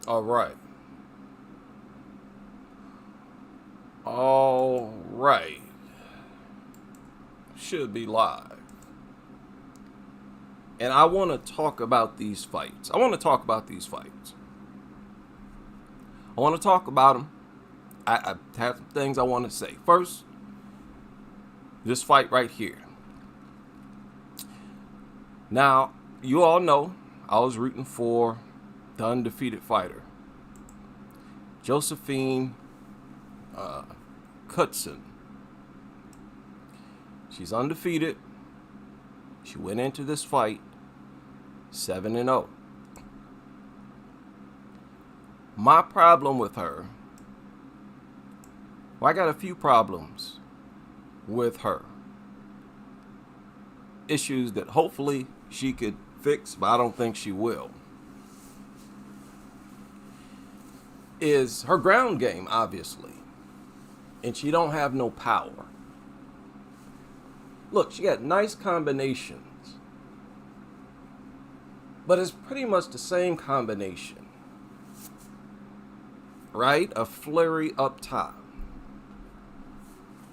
All right. All right. Should be live. And I want to talk about these fights. I want to talk about these fights. I want to talk about them. I have some things I want to say. First, this fight right here. Now, you all know I was rooting for the undefeated fighter, Josephine Knutsson. She's undefeated. She went into this fight 7-0. My problem with her, well, I got a few problems with her. Issues that hopefully she could fix, but I don't think she will. Is her ground game, obviously. And she don't have no power. Look, she got nice combinations. But it's pretty much the same combination. Right? A flurry up top.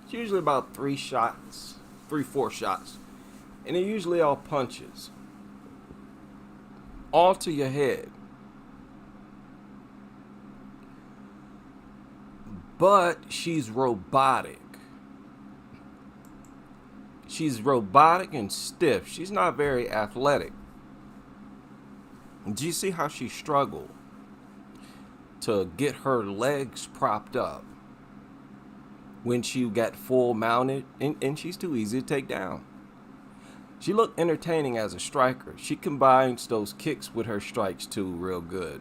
It's usually about 3 shots, 4 shots. And they're usually all punches. All to your head. But she's robotic. She's robotic and stiff. She's not very athletic. Do you see how she struggled to get her legs propped up when she got full mounted? And she's too easy to take down. She looked entertaining as a striker. She combines those kicks with her strikes too real good.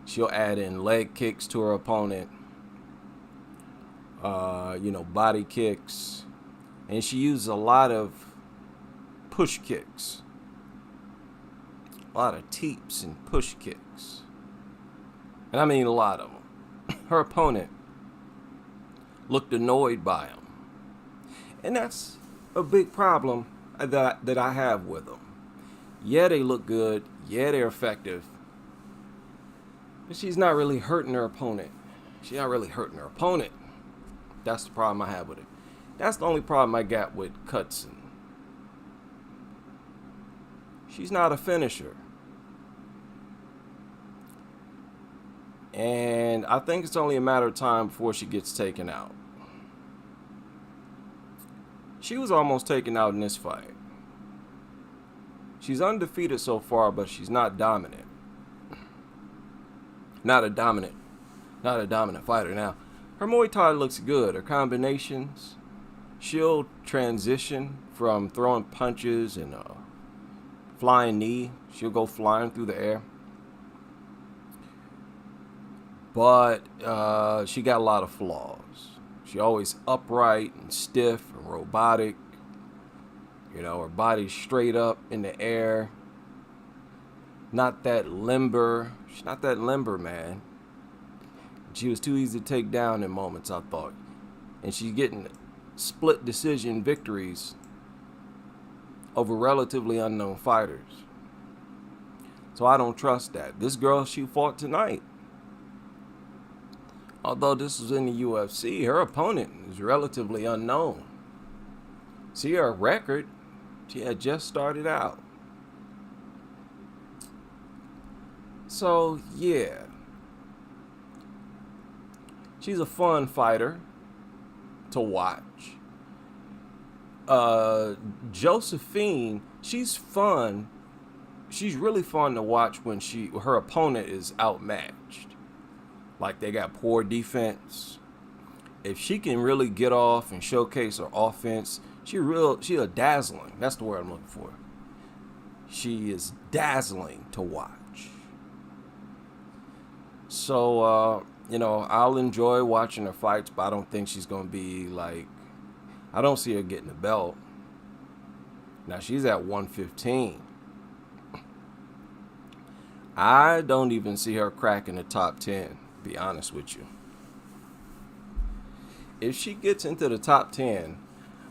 She'll add in leg kicks to her opponent. Body kicks. And she uses a lot of push kicks. A lot of teeps and push kicks. And I mean a lot of them. Her opponent looked annoyed by them. And that's a big problem that I have with them. Yeah, they look good. Yeah, they're effective. But she's not really hurting her opponent. She's not really hurting her opponent. That's the problem I have with it. That's the only problem I got with Knutsson. She's not a finisher. And I think it's only a matter of time before she gets taken out. She was almost taken out in this fight. She's undefeated so far, but she's not dominant. Not a dominant fighter. Now, her Muay Thai looks good. Her combinations, she'll transition from throwing punches and flying knee. She'll go flying through the air. But she got a lot of flaws. She always upright and stiff and robotic. Her body's straight up in the air. Not that limber. She's not that limber, man. She was too easy to take down in moments, I thought. And she's getting split decision victories over relatively unknown fighters. So I don't trust that. This girl she fought tonight, although this was in the UFC, her opponent is relatively unknown. See her record, she had just started out. So, yeah. She's a fun fighter to watch. Josephine, she's fun. She's really fun to watch when her opponent is outmatched. Like they got poor defense. If she can really get off and showcase her offense, she a dazzling. That's the word I'm looking for. She is dazzling to watch. So, I'll enjoy watching her fights, but I don't think she's going to be I don't see her getting the belt. Now, she's at 115. I don't even see her cracking the top 10, to be honest with you. If she gets into the top 10,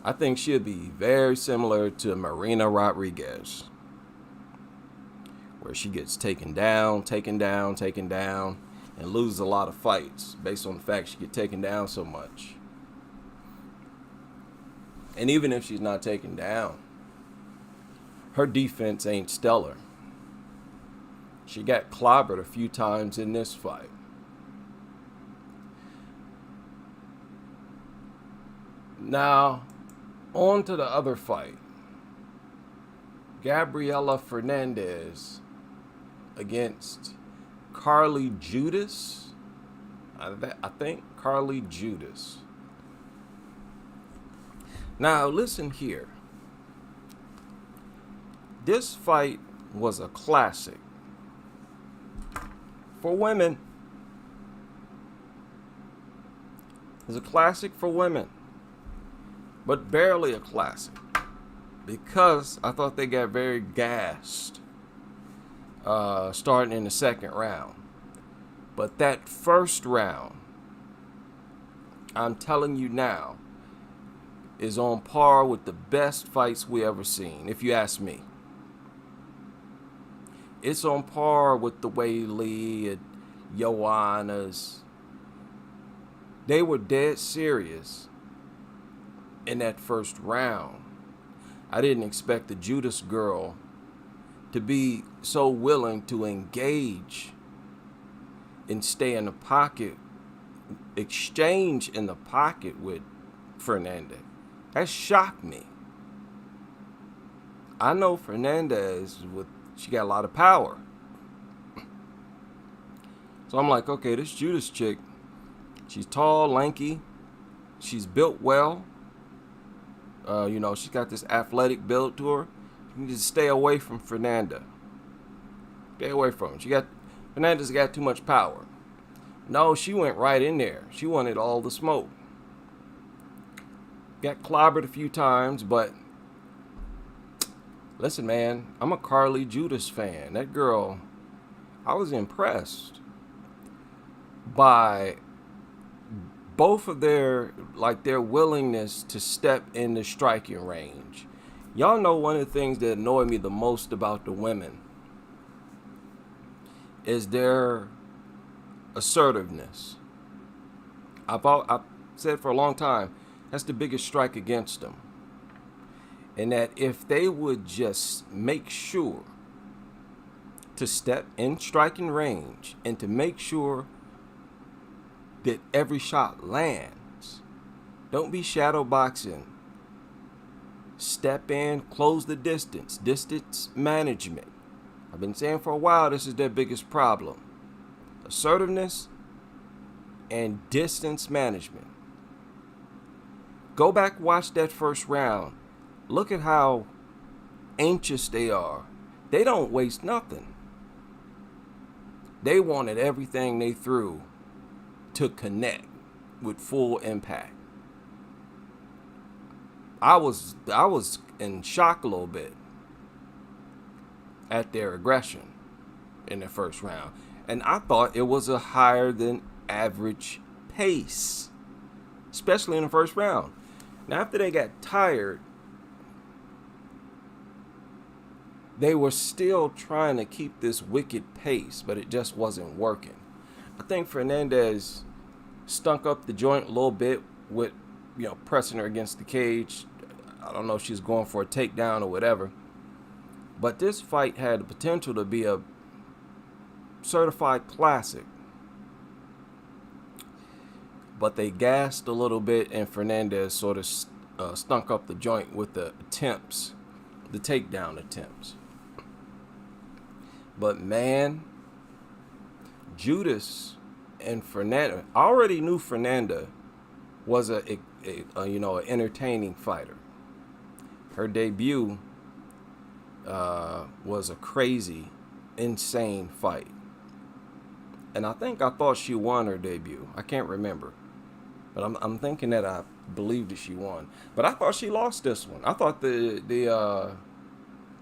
I think she'll be very similar to Marina Rodriguez. where she gets taken down, and loses a lot of fights based on the fact she get taken down so much. And even if she's not taken down, her defense ain't stellar. She got clobbered a few times in this fight. Now, on to the other fight. Gabriela Fernandes against Carly Judice. I think Carly Judice. Now, listen here. This fight was a classic for women. It was a classic for women, but barely a classic, because I thought they got very gassed starting in the second round. But that first round, I'm telling you now, is on par with the best fights we ever seen, if you ask me. It's on par with the Wei Lee and Joanna's. They were dead serious in that first round. I didn't expect the Judice girl to be so willing to engage and stay in the pocket, exchange in the pocket with Fernandes. That shocked me. I know Fernandes, she got a lot of power. So I'm like, okay, this Judice chick, she's tall, lanky, she's built well. She's got this athletic build to her. You need to stay away from Fernanda. Stay away from her. Fernandes got too much power. No, she went right in there. She wanted all the smoke. Got clobbered a few times, but listen, man, I'm a Carly Judice fan. That girl, I was impressed by both of their willingness to step in the striking range. Y'all know one of the things that annoy me the most about the women is their assertiveness. I've said for a long time, that's the biggest strike against them. And that if they would just make sure to step in striking range and to make sure that every shot lands, don't be shadow boxing. Step in, close the distance management. I've been saying for a while this is their biggest problem. Assertiveness and distance management. Go back, watch that first round. Look at how anxious they are. They don't waste nothing. They wanted everything they threw to connect with full impact. I was in shock a little bit at their aggression in the first round. And I thought it was a higher than average pace, especially in the first round. Now, after they got tired, they were still trying to keep this wicked pace, but it just wasn't working. I think Fernandes stunk up the joint a little bit with, pressing her against the cage. I don't know if she's going for a takedown or whatever. But this fight had the potential to be a certified classic. But they gassed a little bit, and Fernandes sort of stunk up the joint with the takedown attempts. But man, Judice and Fernanda, I already knew Fernanda was an entertaining fighter. Her debut was a crazy, insane fight. And I thought she won her debut. I can't remember. But I'm thinking that I believe that she won. But I thought she lost this one. I thought the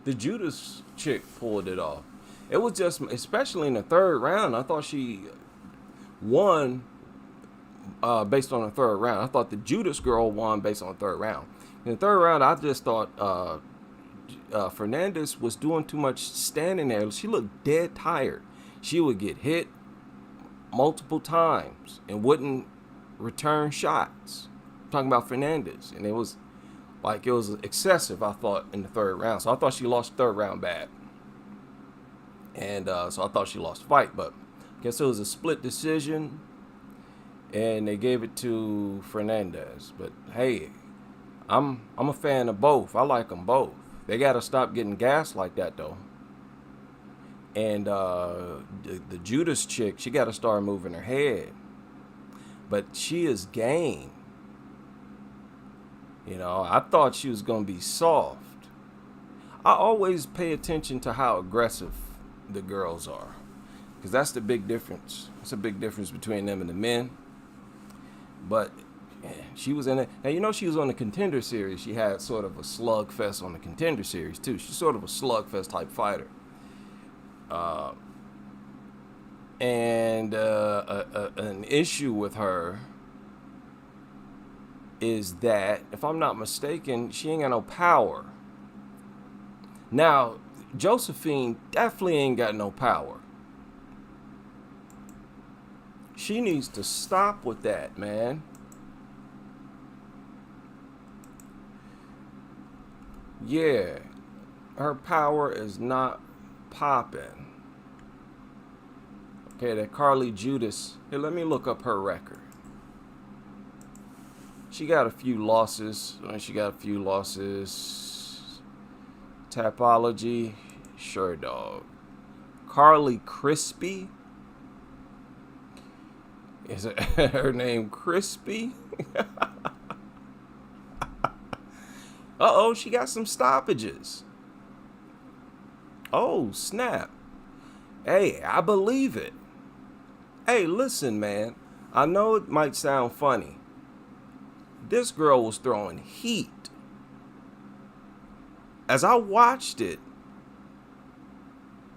Judice chick pulled it off. It was just, especially in the third round, I thought she won based on the third round. I thought the Judice girl won based on the third round. In the third round, I just thought Fernandes was doing too much standing there. She looked dead tired. She would get hit multiple times and wouldn't return shots. I'm talking about Fernandes, and it was excessive, I thought, in the third round. So I thought she lost the third round bad, and so I thought she lost the fight. But I guess it was a split decision, and they gave it to Fernandes. But hey, I'm a fan of both. I like them both. They gotta stop getting gassed like that though. And the Judice chick, she gotta start moving her head. But she is game. You know, I thought she was gonna be soft. I always pay attention to how aggressive the girls are, because that's the big difference. It's a big difference between them and the men. But she was in it. Now, you know, she was on the Contender Series. She had sort of a slugfest on the Contender Series, too. She's sort of a slugfest type fighter. An issue with her is that, if I'm not mistaken, she ain't got no power. Now, Josephine definitely ain't got no power. She needs to stop with that, man. Yeah, her power is not popping. Okay, that Carly Judice. Here, let me look up her record. She got a few losses. Tapology, sure dog. Carly Crispy. Is it her name Crispy? Uh-oh, she got some stoppages. Oh, snap. Hey, I believe it. Hey, listen, man. I know it might sound funny. This girl was throwing heat. As I watched it,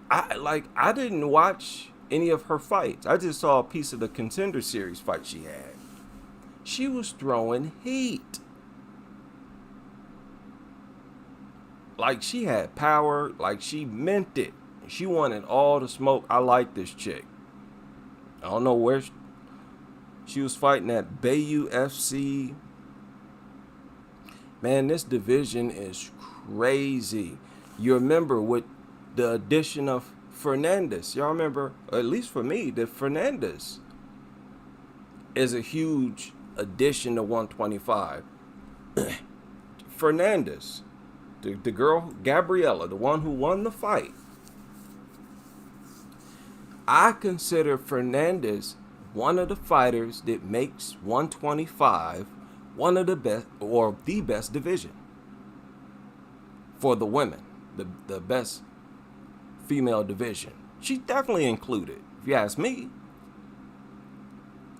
I didn't watch any of her fights. I just saw a piece of the Contender Series fight she had. She was throwing heat. Like she had power, like she meant it. She wanted all the smoke. I like this chick. I don't know where she was fighting at Bayou FC. Man, this division is crazy. You remember with the addition of Fernandes. Y'all remember, at least for me, that Fernandes is a huge addition to 125. Fernandes. The girl, Gabriella, the one who won the fight. I consider Fernandes one of the fighters that makes 125 one of the best, or the best division for the women. The best female division. She's definitely included, if you ask me.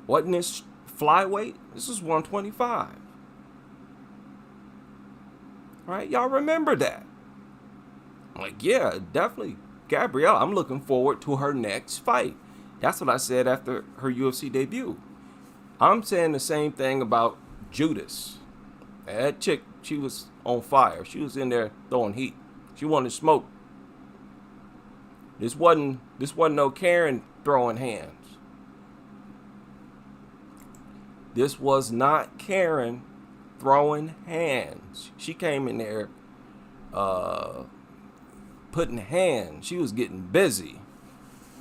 Wasn't this flyweight? This is 125. Right? Y'all remember that? I'm like, yeah, definitely. Gabrielle, I'm looking forward to her next fight. That's what I said after her UFC debut. I'm saying the same thing about Judice. That chick, she was on fire. She was in there throwing heat. She wanted smoke. This wasn't no Karen throwing hands. This was not Karen throwing hands. She came in there putting hands. She was getting busy.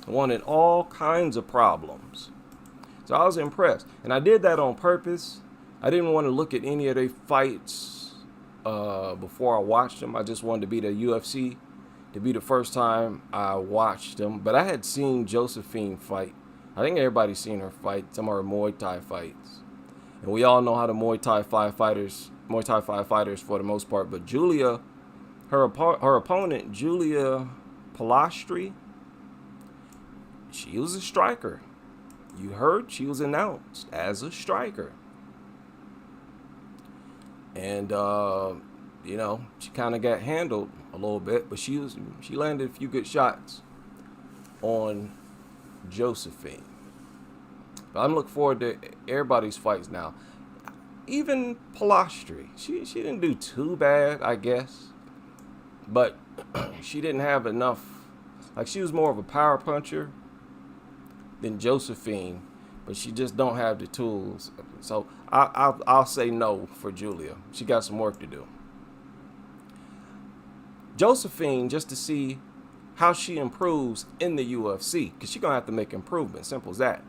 Wanted all kinds of problems. So I was impressed. And I did that on purpose. I didn't want to look at any of their fights before I watched them. I just wanted to be the UFC, to be the first time I watched them. But I had seen Josephine fight. I think everybody's seen her fight, some of her Muay Thai fights. And we all know how the Muay Thai fighters for the most part. But Julia, her opponent, Julia Polastri, she was a striker. You heard she was announced as a striker. And, she kind of got handled a little bit. But she landed a few good shots on Josephine. But I'm looking forward to everybody's fights now. Even Polastri, she didn't do too bad, I guess. But she didn't have enough. Like, she was more of a power puncher than Josephine, but she just don't have the tools. So I'll say no for Julia. She got some work to do. Josephine, just to see how she improves in the UFC, because she's going to have to make improvements. Simple as that.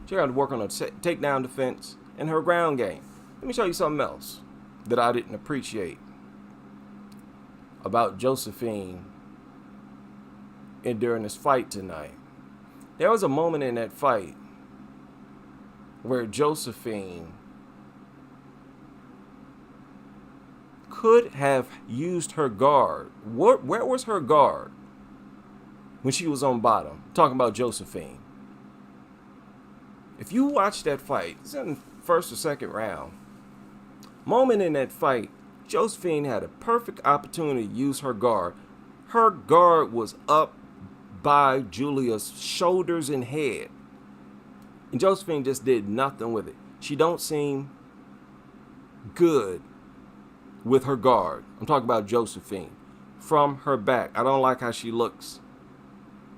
She got to work on her takedown defense and her ground game. Let me show you something else that I didn't appreciate about Josephine during this fight tonight. There was a moment in that fight where Josephine could have used her guard. Where was her guard when she was on bottom? I'm talking about Josephine. If you watch that fight, it's in the first or second round. Moment in that fight, Josephine had a perfect opportunity to use her guard. Her guard was up by Julia's shoulders and head. And Josephine just did nothing with it. She don't seem good with her guard. I'm talking about Josephine. From her back. I don't like how she looks.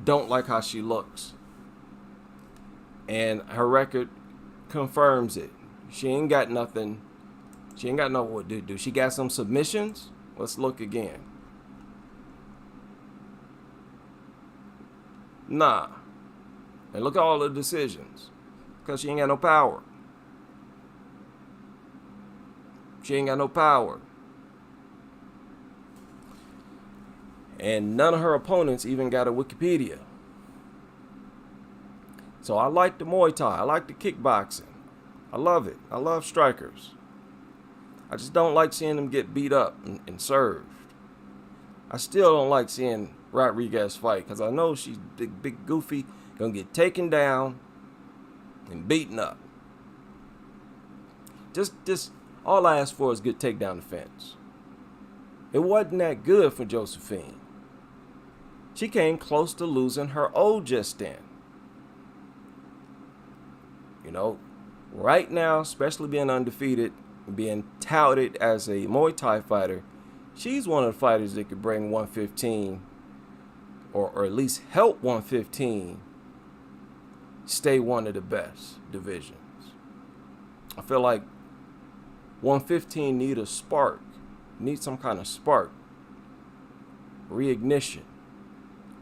Don't like how she looks. And her record confirms it. She ain't got nothing. She ain't got no what to do. She got some submissions. Let's look again. Nah. And look at all the decisions. Because she ain't got no power. She ain't got no power. And none of her opponents even got a Wikipedia. So I like the Muay Thai. I like the kickboxing. I love it. I love strikers. I just don't like seeing them get beat up and served. I still don't like seeing Rodriguez fight because I know she's big goofy, gonna get taken down and beaten up. Just all I ask for is good takedown defense. It wasn't that good for Josephine. She came close to losing her old just then. You know, right now, especially being undefeated, being touted as a Muay Thai fighter, she's one of the fighters that could bring 115 or at least help 115 stay one of the best divisions. I feel like 115 need a spark, need some kind of spark, reignition.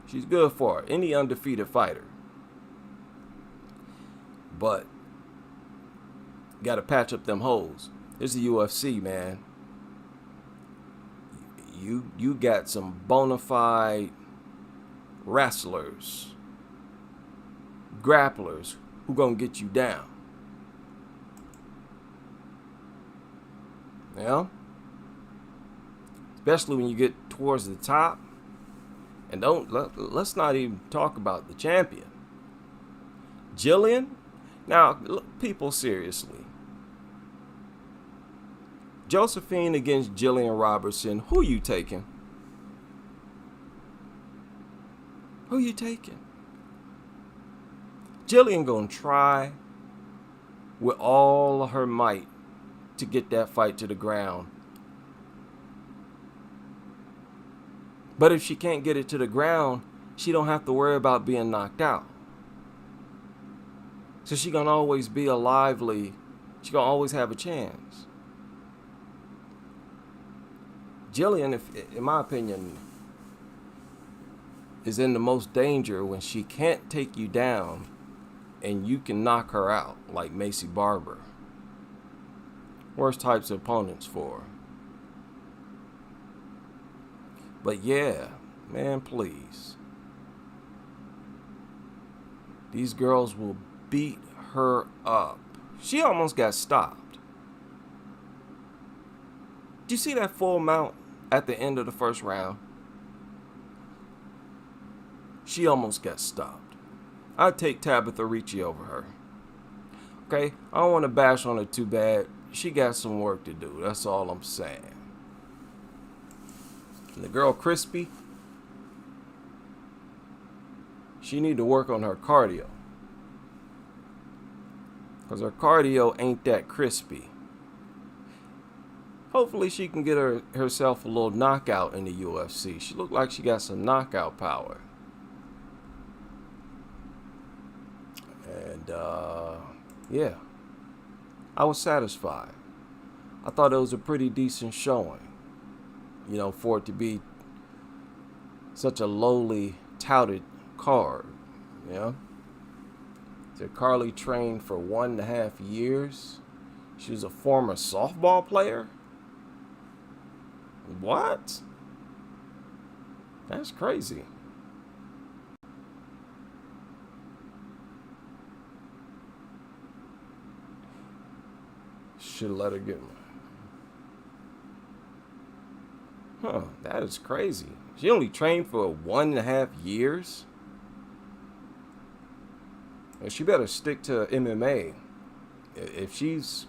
She's good for any undefeated fighter. But got to patch up them holes. This is the UFC, man. You got some bona fide wrestlers, grapplers who gonna get you down. You know? Especially when you get towards the top. And let's not even talk about the champion. Jillian? Now, look, people, seriously. Josephine against Jillian Robertson. Who you taking? Who you taking? Jillian gonna try with all of her might to get that fight to the ground. But if she can't get it to the ground, she don't have to worry about being knocked out. So she gonna always be a lively. She gonna always have a chance. Jillian, in my opinion, is in the most danger when she can't take you down and you can knock her out, like Macy Barber. Worst types of opponents for her. But yeah, man, please. These girls will beat her up. She almost got stopped. Did you see that full mount at the end of the first round? She almost got stopped. I'd take Tabitha Ricci over her. Okay, I don't want to bash on her too bad. She got some work to do. That's all I'm saying. And the girl Crispy, she need to work on her cardio. Because her cardio ain't that crispy. Hopefully she can get herself a little knockout in the UFC. She looked like she got some knockout power. And yeah, I was satisfied. I thought it was a pretty decent showing, you know, for it to be such a lowly touted card, you know. So Carly trained for 1.5 years. She was a former softball player. What? That's crazy. Should have let her get one. Huh, that is crazy. She only trained for 1.5 years? Well, she better stick to MMA. If she's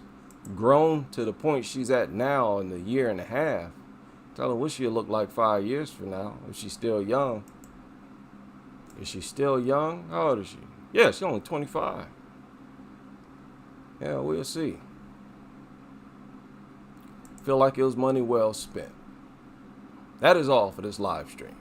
grown to the point she's at now in the 1.5 years, tell her what she'll look like 5 years from now if she's still young. Is she still young? How old is she? Yeah, she's only 25. Yeah, we'll see. Feel like it was money well spent. That is all for this live stream.